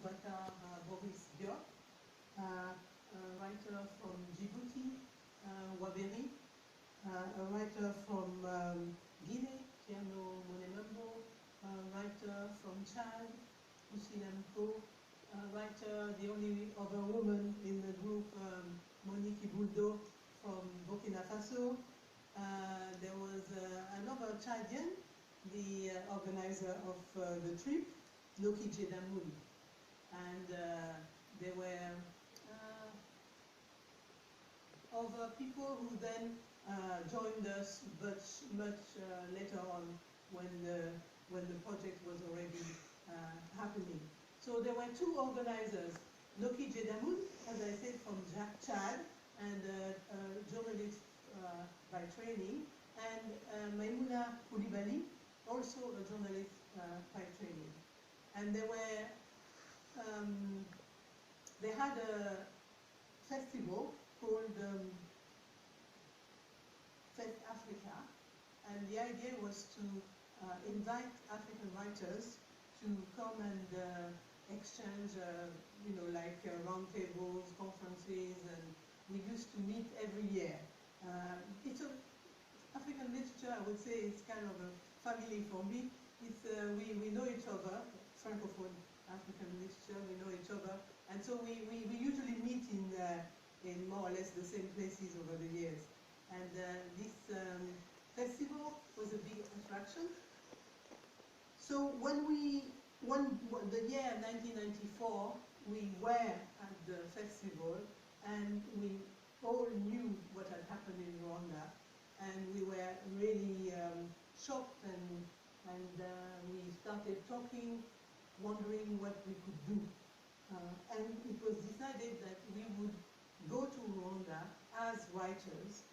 Bakar Boris Byre, a writer from Djibouti, Waberi, a writer from Guinea, Tierno Monemambo, a writer from Chad, Usilamko, a writer, the only other woman in the group, Monique Bouldo from Burkina Faso. There was another Chadian, the organizer of the trip, Noki Jedamoun. And there were other people who then joined us much later on when the project was already happening. So there were two organizers, Noki Jedamoun, as I said, from Chad, and a journalist by training, and Maimouna Koulibaly, also a journalist by training. And they had a festival called Fest Africa, and the idea was to invite African writers to come and exchange, like roundtables, conferences, and we used to meet every year. African literature, I would say, is kind of a family for me. We know each other, Francophone African literature, we know each other, and so we usually meet in more or less the same places over the years. And this festival was a big attraction. So when the year 1994, we were at the festival, and we all knew what had happened in Rwanda, and we were really shocked, and we started talking, wondering what we could do. And it was decided that we would go to Rwanda as writers,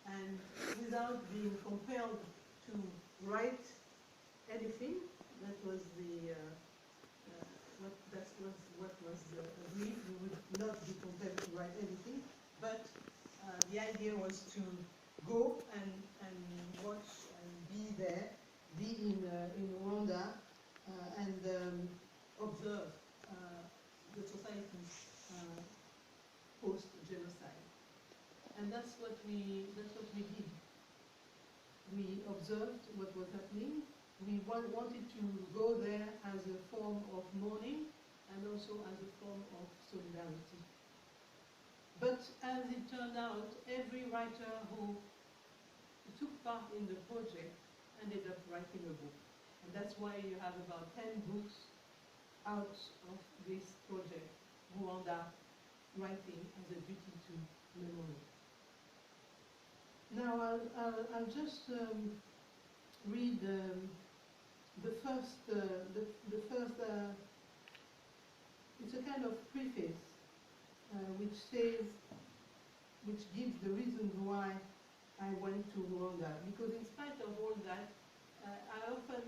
and without being compelled to write anything. That was what was agreed. We would not be compelled to write anything, but the idea was to go and watch and be there, be in Rwanda, and observe the society post-genocide. And that's what we did. We observed what was happening. We wanted to go there as a form of mourning and also as a form of solidarity. But as it turned out, every writer who took part in the project ended up writing a book. And that's why you have about 10 books out of this project, Rwanda Writing as a Duty to Memory. Now I'll just read the first, it's a kind of preface which gives the reasons why I went to Rwanda. Because in spite of all that, I often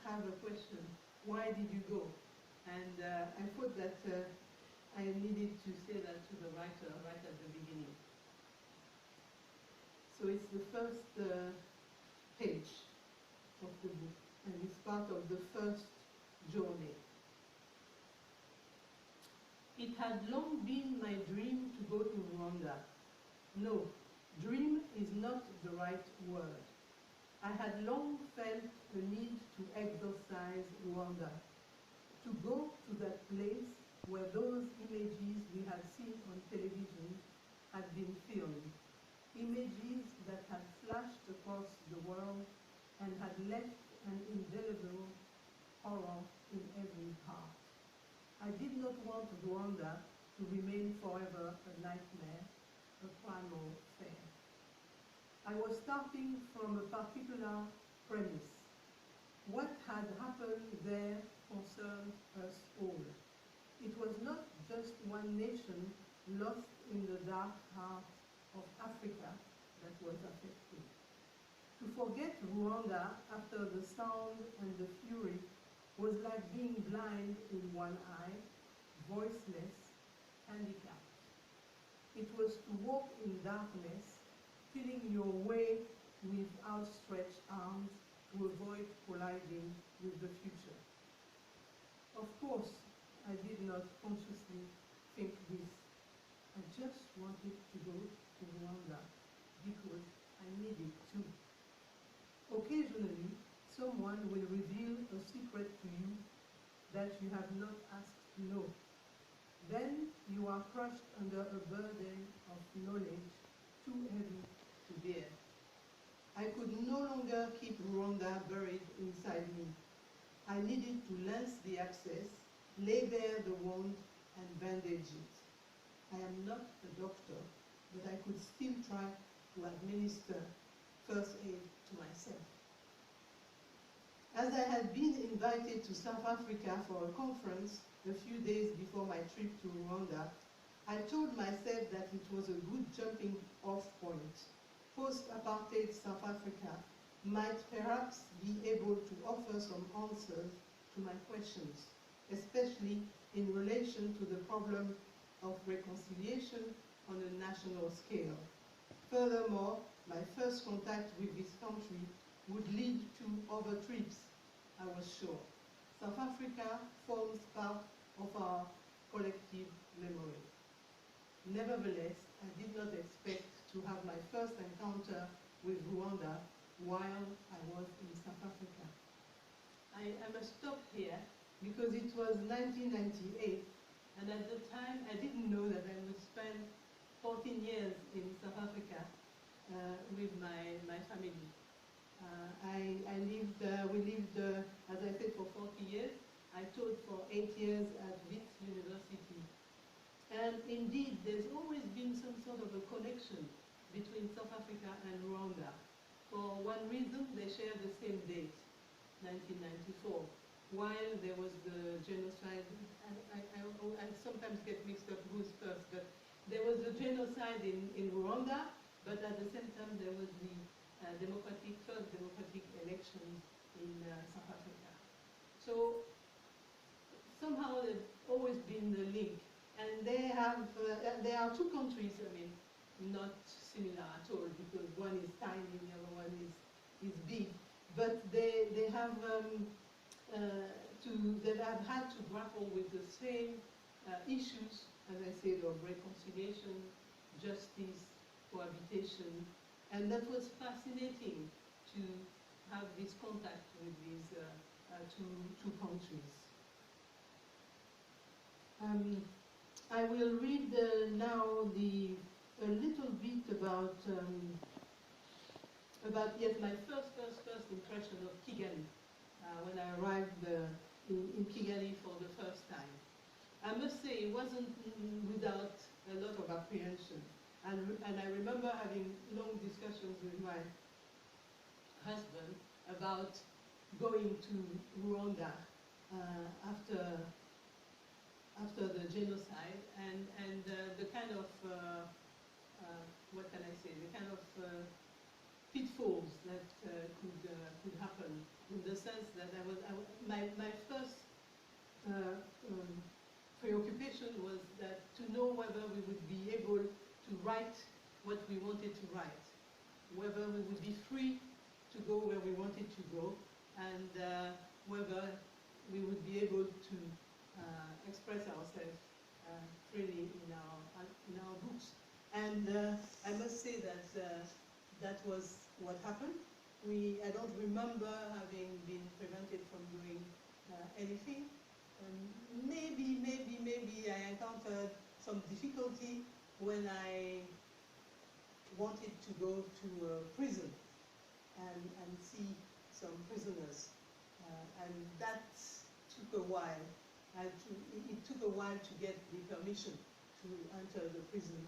have a question: why did you go? And I thought that I needed to say that to the writer right at the beginning. So it's the first page of the book, and it's part of the first journey. It had long been my dream to go to Rwanda. No, dream is not the right word. I had long felt the need to exorcise Rwanda, to go to that place where those images we had seen on television had been filmed, images that had flashed across the world and had left an indelible horror in every heart. I did not want Rwanda to remain forever a nightmare, a primal fear. I was starting from a particular premise. What had happened there concerned us all. It was not just one nation lost in the dark heart of Africa that was affected. To forget Rwanda after the sound and the fury was like being blind in one eye, voiceless, handicapped. It was to walk in darkness, feeling your way with outstretched arms to avoid colliding with the future. Of course, I did not not consciously think this. I just wanted to go to Rwanda because I needed to. Occasionally, someone will reveal a secret to you that you have not asked to know. Then you are crushed under a burden of knowledge too heavy to bear. I could no longer keep Rwanda buried inside me. I needed to lance the access, lay bare the wound, and bandage it. I am not a doctor, but I could still try to administer first aid to myself. As I had been invited to South Africa for a conference a few days before my trip to Rwanda, I told myself that it was a good jumping off point. Post-apartheid South Africa might perhaps be able to offer some answers to my questions, especially in relation to the problem of reconciliation on a national scale. Furthermore, my first contact with this country would lead to other trips, I was sure. South Africa forms part of our collective memory. Nevertheless, I did not expect to have my first encounter with Rwanda while I was in South Africa. I must stop here because it was 1998, and at the time I didn't know that I would spend 14 years in South Africa with my family. We lived, as I said, for 40 years. I taught for 8 years at Wits University. And indeed, there's always been some sort of a connection between South Africa and Rwanda. For one reason, they share the same date, 1994. While there was the genocide, I sometimes get mixed up who's first, but there was the genocide in Rwanda, but at the same time there was the first democratic elections in South Africa. So somehow there's always been the link. And there are two countries, I mean, not similar at all, because one is tiny, the other one is big. But they have had to grapple with the same issues, as I said, of reconciliation, justice, cohabitation, and that was fascinating to have this contact with these two countries. I will read now a little bit about yet my first impression of Kigali when I arrived in Kigali for the first time. I must say it wasn't without a lot of apprehension, and I remember having long discussions with my husband about going to Rwanda after the genocide, and the kind of what can I say, the kind of pitfalls that could happen, in the sense that my first preoccupation was that to know whether we would be able to write what we wanted to write, whether we would be free to go where we wanted to go, and whether we would be able to express ourselves freely in our books. And I must say that that was what happened. I don't remember having been prevented from doing anything. Maybe I encountered some difficulty when I wanted to go to a prison and see some prisoners, and that took a while. It took a while to get the permission to enter the prison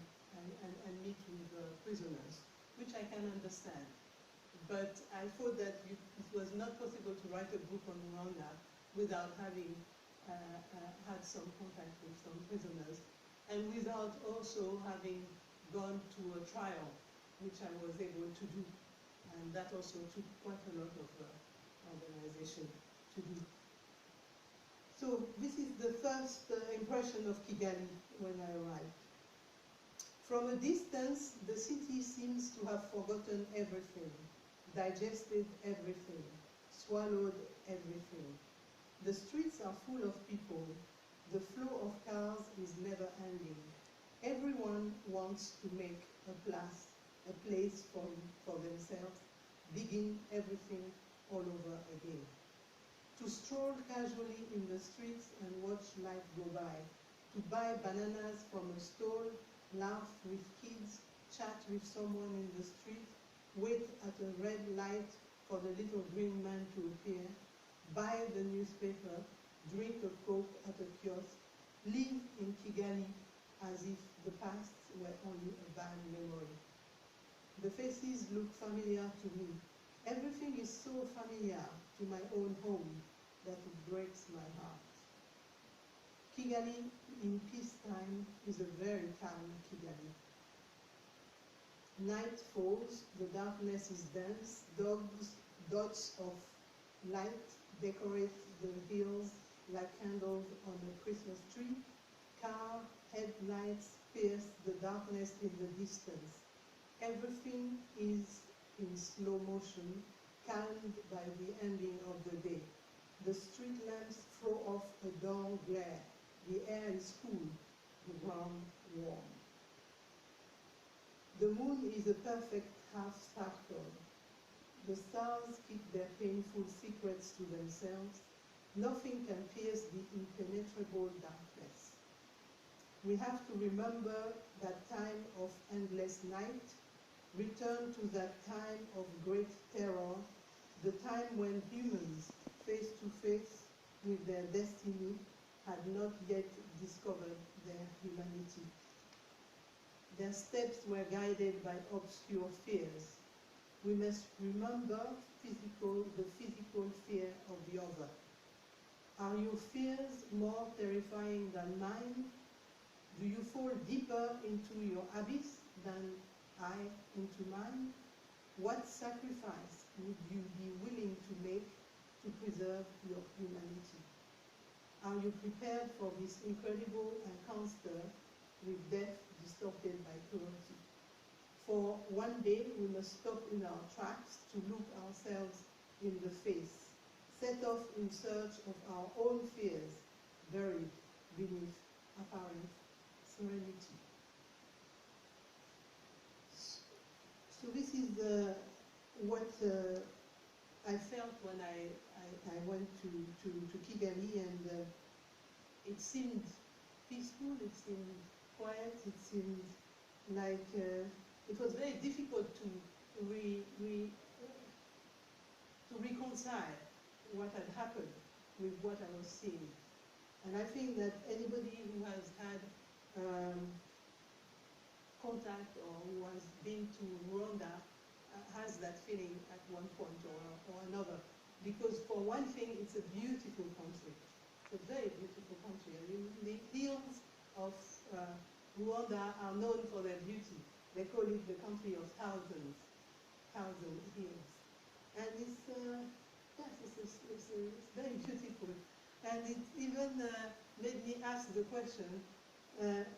and meet with prisoners, which I can understand. But I thought that it was not possible to write a book on Rwanda without having had some contact with some prisoners, and without also having gone to a trial, which I was able to do. And that also took quite a lot of organization to do. So this is the first impression of Kigali when I arrived. From a distance, the city seems to have forgotten everything, digested everything, swallowed everything. The streets are full of people. The flow of cars is never ending. Everyone wants to make a place for themselves, begin everything all over again. To stroll casually in the streets and watch life go by. To buy bananas from a stall, laugh with kids, chat with someone in the street, wait at a red light for the little green man to appear, buy the newspaper, drink a Coke at a kiosk, live in Kigali as if the past were only a bad memory. The faces look familiar to me. Everything is so familiar to my own home that it breaks my heart. Kigali in peacetime is a very calm Kigali. Night falls, the darkness is dense, dots of light decorate the hills like candles on a Christmas tree. Car headlights pierce the darkness in the distance. Everything is in slow motion, calmed by the ending of the day. The street lamps throw off a dull glare. The air is cool, the ground warm. The moon is a perfect half-sparkle. The stars keep their painful secrets to themselves. Nothing can pierce the impenetrable darkness. We have to remember that time of endless night, return to that time of great terror, the time when humans, face to face with their destiny, had not yet discovered their humanity. Their steps were guided by obscure fears. We must remember the physical fear of the other. Are your fears more terrifying than mine? Do you fall deeper into your abyss than I into mine? What sacrifice would you be willing to make to preserve your humanity? Are you prepared for this incredible encounter with death distorted by cruelty? For one day we must stop in our tracks to look ourselves in the face, set off in search of our own fears, buried beneath apparent serenity. So this is what I felt when I went to Kigali, and it seemed peaceful, it seemed quiet, it seemed like it was very difficult to reconcile what had happened with what I was seeing. And I think that anybody who has had contact or who has been to Rwanda has that feeling at one point or another. Because for one thing, it's a beautiful country. It's a very beautiful country. I mean, the hills of Rwanda are known for their beauty. They call it the country of thousand hills. And it's, yes, it's very beautiful. And it even made me ask the question,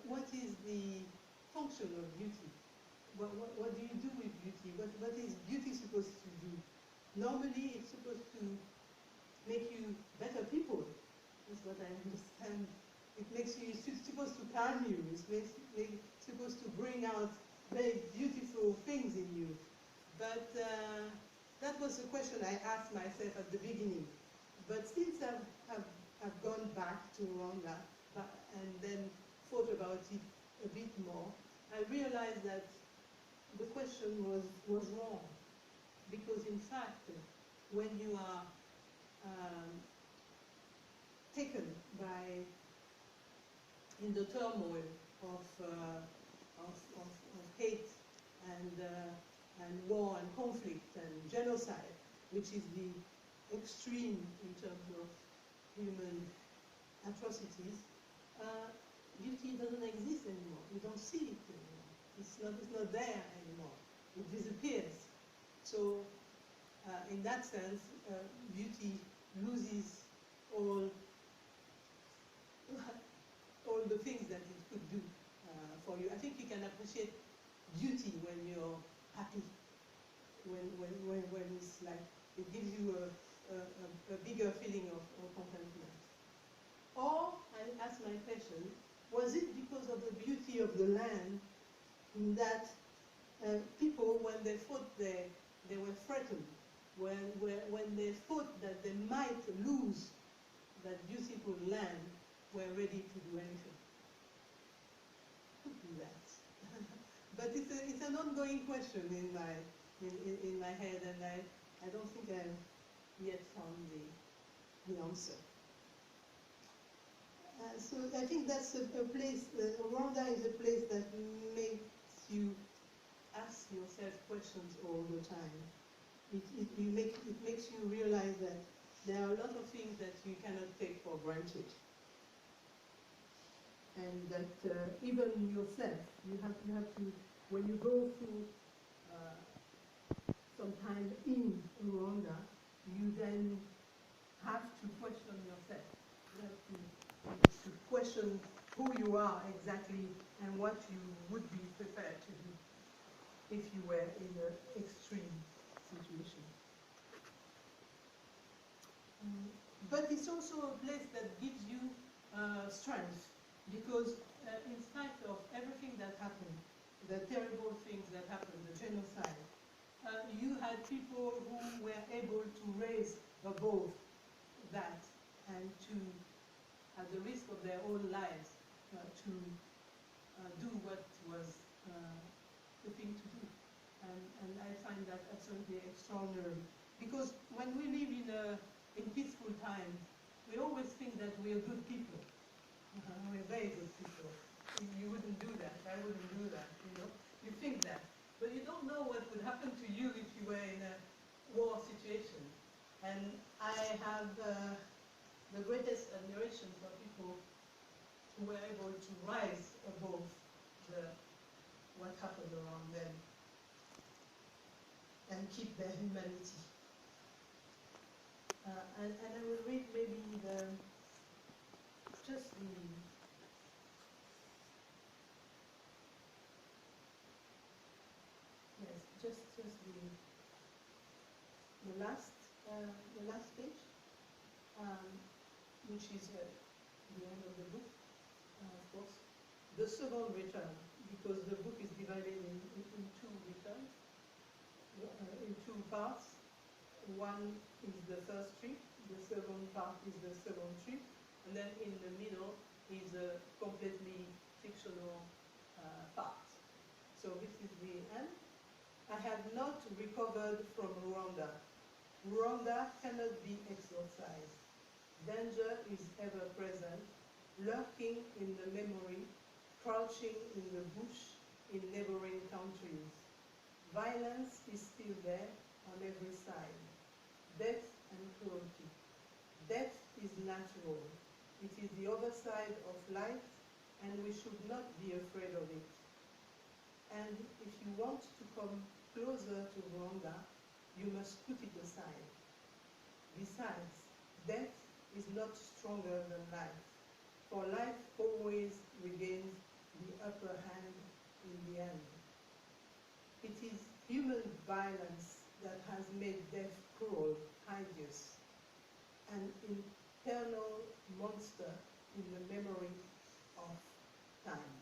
what is the function of beauty? What do you do with beauty? What is beauty supposed to do? Normally, it's supposed to make you better people. That's what I understand. It's supposed to calm you. It's supposed to bring out very beautiful things in you. But that was a question I asked myself at the beginning. But since I've gone back to Rwanda and then thought about it a bit more, I realized that the question was wrong. Because in fact, when you are taken in the turmoil of hate and war and conflict and genocide, which is the extreme in terms of human atrocities, beauty doesn't exist anymore. You don't see it anymore. It's not there anymore. It disappears. So, in that sense, beauty loses all the things that it could do for you. I think you can appreciate beauty when you're happy, when it's like, it gives you a bigger feeling of contentment. Or I ask my question, was it because of the beauty of the land that people, when they fought, they were threatened? When they thought that they might lose that beautiful land, were ready to do anything? Could be that. But it's an ongoing question in my head, and I don't think I've yet found the answer. So I think that's a place, Rwanda is a place that makes you ask yourself questions all the time. It makes you realize that there are a lot of things that you cannot take for granted. And that even yourself, you have to, when you go through some time in Rwanda, you then have to question yourself. You have to question who you are exactly and what you would be prepared to do if you were in an extreme situation. But it's also a place that gives you strength, because in spite of everything that happened, the terrible things that happened, the genocide, you had people who were able to raise above that and to, at the risk of their own lives, to do what was the thing to do. And I find that absolutely extraordinary. Because when we live in peaceful times, we always think that we are good people. We're very good people. You wouldn't do that. I wouldn't do that. You think that, but you don't know what would happen to you if you were in a war situation. And I have the greatest admiration for people who were able to rise above what happened around them and keep their humanity. And I will read maybe just the last page, which is the end of the book, of course. The second return, because the book is divided in two returns, in two parts. One is the first trip, the second part is the second trip, and then in the middle is a completely fictional part. So this is the end. I have not recovered from Rwanda. Rwanda cannot be exorcised. Danger is ever present, lurking in the memory, crouching in the bush in neighboring countries. Violence is still there on every side. Death and cruelty. Death is natural. It is the other side of life, and we should not be afraid of it. And if you want to come closer to Rwanda, you must put it aside. Besides, death is not stronger than life, for life always regains the upper hand in the end. It is human violence that has made death cruel, hideous, an eternal monster in the memory of time.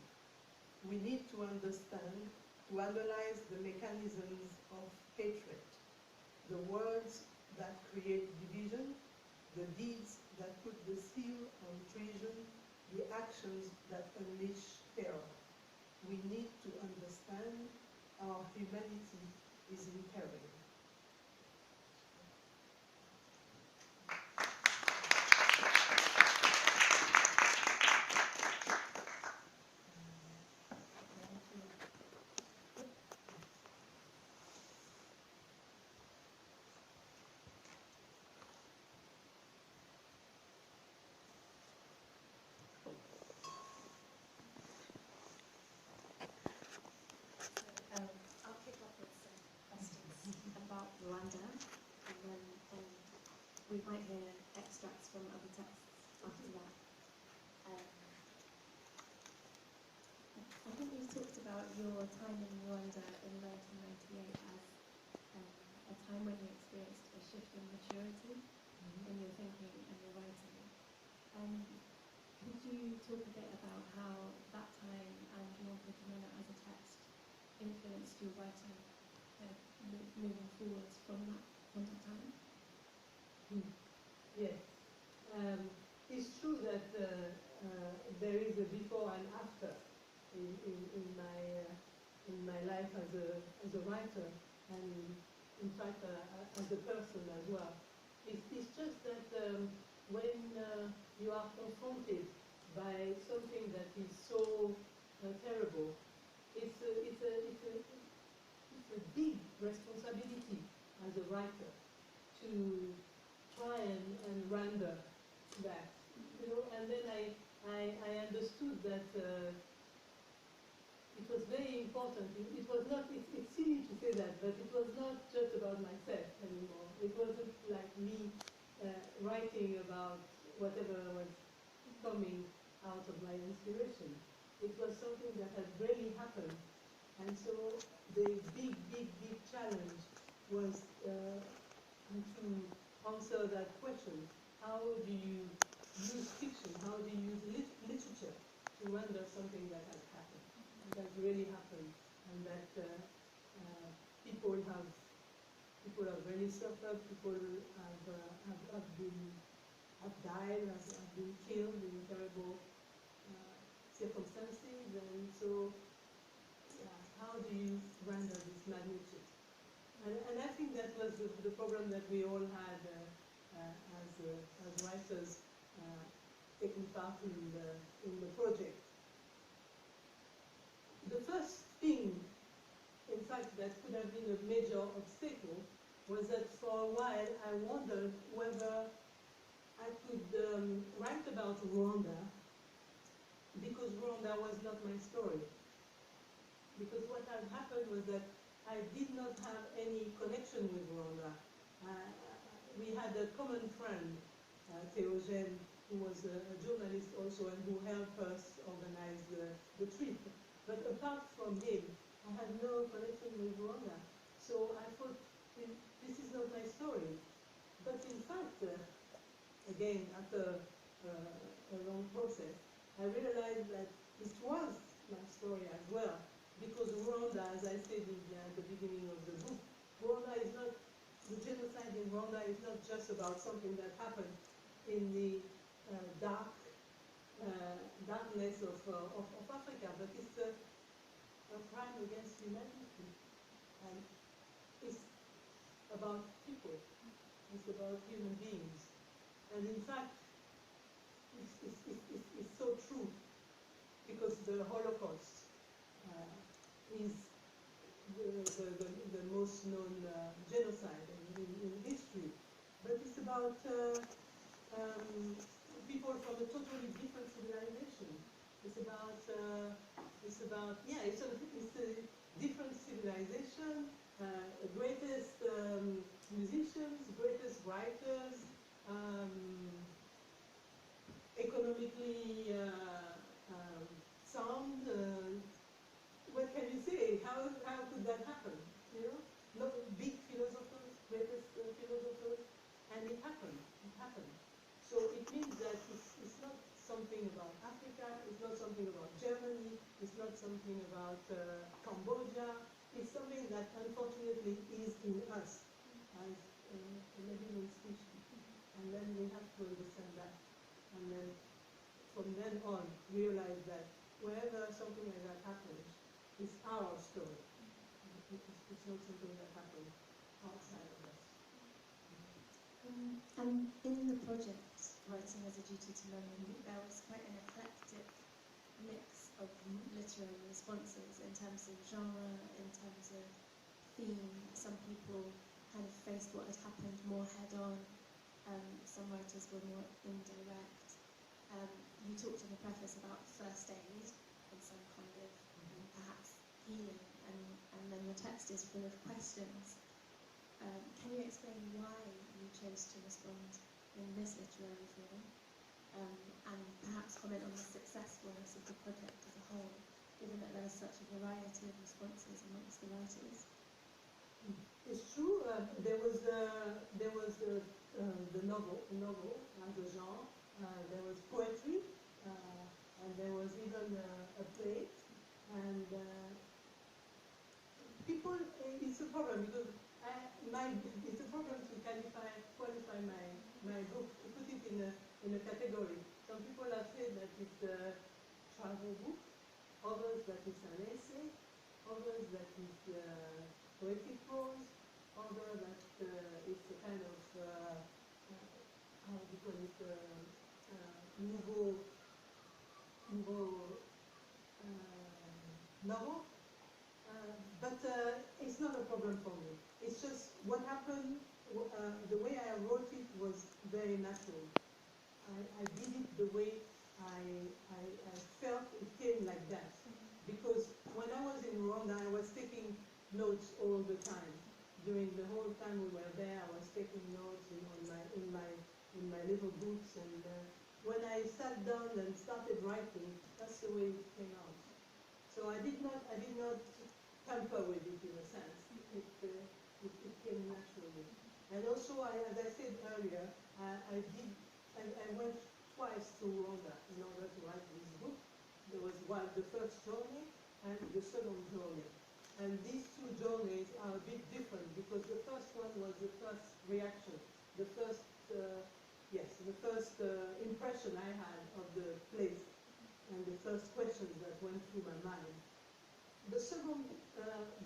We need to understand, to analyze the mechanisms of hatred, the words that create division, the deeds that put the seal on treason, the actions that unleash terror. We need to understand our humanity is in peril. I'll kick off with some questions about Rwanda, and then we might hear extracts from other texts after that. I think you talked about your time in Rwanda in 1998 as a time when you experienced a shift in maturity in your thinking and your writing. Could you talk a bit about how that time and your Pokemon as a text influenced your writing, kind of moving forwards from that time? Yes. It's true that there is a before and after in my life as a writer, and in fact as a person as well. It's just that when you are confronted by something that is so terrible, it's a big responsibility as a writer to try and render that, you know. And then I understood that it was very important. It was not. It's silly to say that, but it was not just about myself anymore. It wasn't like me writing about whatever was coming out of my inspiration. It was something that had really happened, and so the big challenge was to answer that question. How do you use fiction? How do you use literature to render something that has happened, that really happened, and that people have really suffered. People have died, have been killed in terrible circumstances, and so how do you render this magnitude? And I think that was the problem that we all had as writers taking part in the project. The first thing, in fact, that could have been a major obstacle was that for a while I wondered whether I could write about Rwanda, because Rwanda was not my story. Because what had happened was that I did not have any connection with Rwanda. We had a common friend, Tadjo, who was a journalist also and who helped us organize the trip. But apart from him, I had no connection with Rwanda. So I thought, this is not my story. But in fact, again, after a long process, I realized that it was my story as well. Because Rwanda, as I said at the beginning of the book, the genocide in Rwanda is not just about something that happened in the darkness of Africa, but it's a crime against humanity. And it's about people, it's about human beings. And in fact, it's so true, because the Holocaust is the most known genocide in history. But it's about people from a totally different civilization. It's a different civilization, greatest musicians, greatest writers, economically sound. What can you say? How could that happen? You know, not big philosophers, greatest philosophers, and it happened. It happened. So it means that it's not something about Africa. It's not something about Germany. It's not something about Cambodia. It's something that unfortunately is in us as a living species. And then we have to understand that. And then from then on, realize that wherever something like that happens, it's our story. It's not something that happened outside of us. And in the project, Writing as a Duty to Memory, there was quite an eclectic mix of literary responses in terms of genre, in terms of theme. Some people kind of faced what had happened more head-on. Some writers were more indirect. You talked in the preface about first aid and some kind of perhaps healing, and then your text is full of questions. Can you explain why you chose to respond in this literary form, and perhaps comment on the successfulness of the project as a whole, given that there was such a variety of responses amongst the writers? It's true. There was the novel as a genre. There was poetry. problem because it's a problem to qualify my book, to put it in a category. Some people have said that it's a travel book, others that it's an essay, others that it's poetic prose, others that it's a kind of how do you call it, nouveau novel. But it's not a problem for me. It's just what happened, the way I wrote it was very natural. I did it the way I felt it came like that. Because when I was in Rwanda, I was taking notes all the time. During the whole time we were there, I was taking notes, you know, in my little books. And when I sat down and started writing, that's the way it came out. So I did not tamper with it in a sense. It came naturally. And also, as I said earlier, I went twice to Rwanda in order to write this book. There was the first journey and the second journey. And these two journeys are a bit different because the first one was the first reaction, the first impression I had of the place and the first questions that went through my mind. The second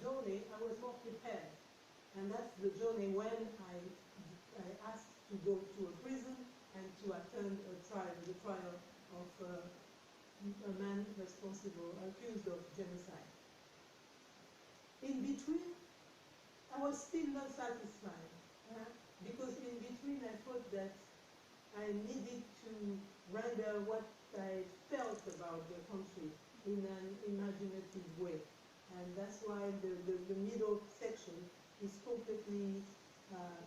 journey, I was more prepared. And that's the journey when I asked to go to a prison and to attend the trial of a man accused of genocide. In between, I was still not satisfied, because in between I thought that I needed to render what I felt about the country in an imaginative way. And that's why the middle section is completely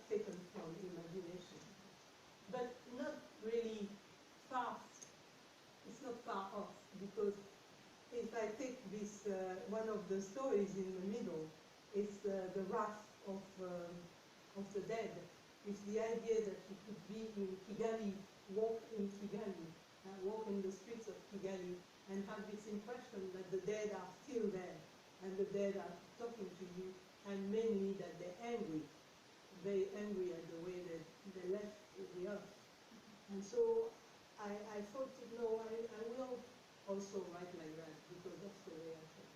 taken from imagination. But not really far, it's not far off, because if I take this, one of the stories in the middle, it's the wrath of the dead. It's the idea that you could be in Kigali, walk in Kigali, walk in the streets of Kigali, and have this impression that the dead are still there, and the dead are talking to you, and mainly that they're angry, very angry at the way that they left the earth. And so I thought, no, I will also write like that, because that's the way I think.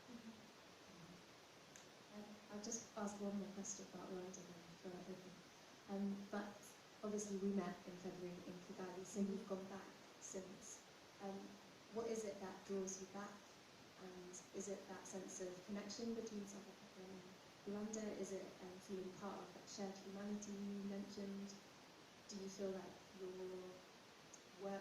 I'll just ask one more question about Rwanda and then throw it open. But obviously we met in February in Kigali, so you've gone back since. What is it that draws you back? And is it that sense of connection between South Africa and Rwanda? Is it feeling part of that shared humanity you mentioned? Do you feel like your work